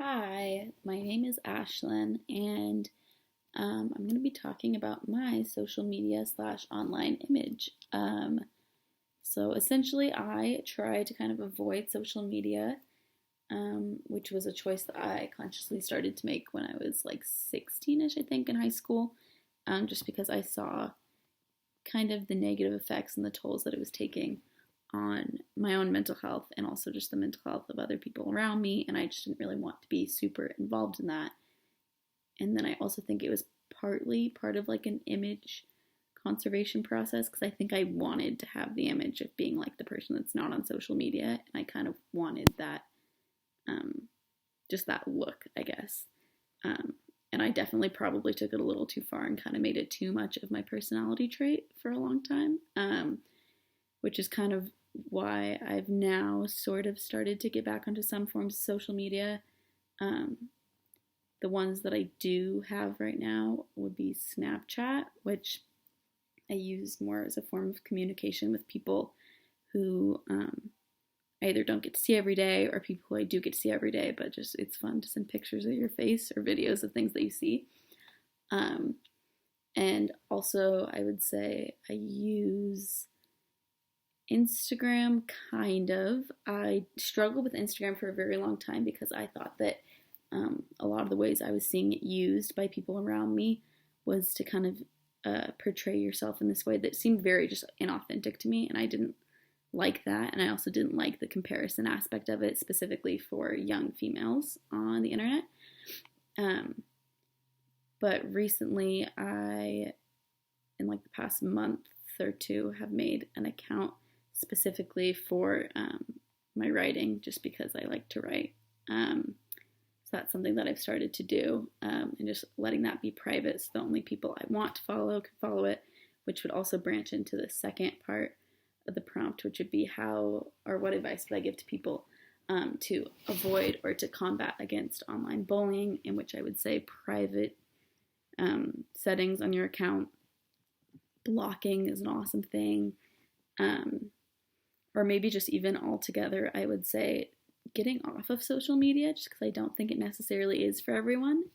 Hi, my name is Ashlyn, and I'm going to be talking about my social media slash online image. So essentially, I try to kind of avoid social media, which was a choice that I consciously started to make when I was like 16ish, I think, in high school, just because I saw kind of the negative effects and the tolls that it was taking on my own mental health and also just the mental health of other people around me. And I just didn't really want to be super involved in that. And then I also think it was partly part of like an image conservation process because I think I wanted to have the image of being like the person that's not on social media. And I kind of wanted that, just that look, I guess. And I definitely probably took it a little too far and kind of made it too much of my personality trait for a long time, which is kind of why I've now sort of started to get back onto some forms of social media. The ones that I do have right now would be Snapchat, which I use more as a form of communication with people who I either don't get to see every day or people who I do get to see every day, but just it's fun to send pictures of your face or videos of things that you see. And also, I would say I use Instagram, kind of. I struggled with Instagram for a very long time because I thought that a lot of the ways I was seeing it used by people around me was to kind of portray yourself in this way that seemed very just inauthentic to me, and I didn't like that. And I also didn't like the comparison aspect of it, specifically for young females on the internet. But recently, in like the past month or two, have made an account specifically for my writing, just because I like to write. So that's something that I've started to do, and just letting that be private so the only people I want to follow can follow it, which would also branch into the second part of the prompt, which would be how or what advice would I give to people to avoid or to combat against online bullying, in which I would say private settings on your account. Blocking is an awesome thing. Or maybe just even altogether, I would say getting off of social media, just because I don't think it necessarily is for everyone.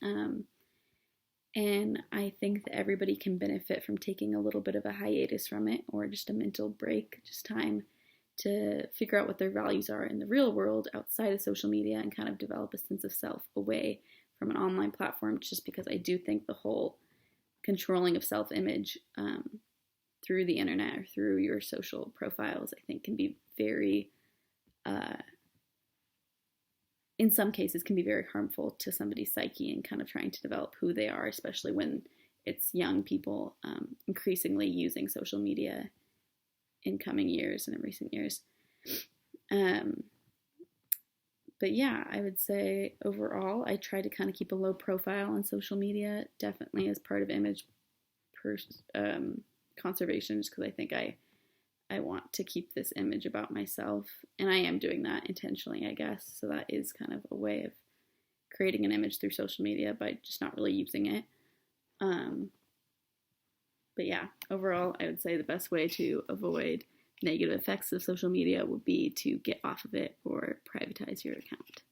And I think that everybody can benefit from taking a little bit of a hiatus from it, or just a mental break, just time to figure out what their values are in the real world outside of social media and kind of develop a sense of self away from an online platform, just because I do think the whole controlling of self-image through the internet or through your social profiles, I think can be very, in some cases, can be very harmful to somebody's psyche and kind of trying to develop who they are, especially when it's young people increasingly using social media in coming years and in recent years. But yeah, I would say overall, I try to kind of keep a low profile on social media, definitely as part of image conservation, just because I think I want to keep this image about myself, and I am doing that intentionally, I guess. So that is kind of a way of creating an image through social media by just not really using it. But yeah, overall, I would say the best way to avoid negative effects of social media would be to get off of it or privatize your account.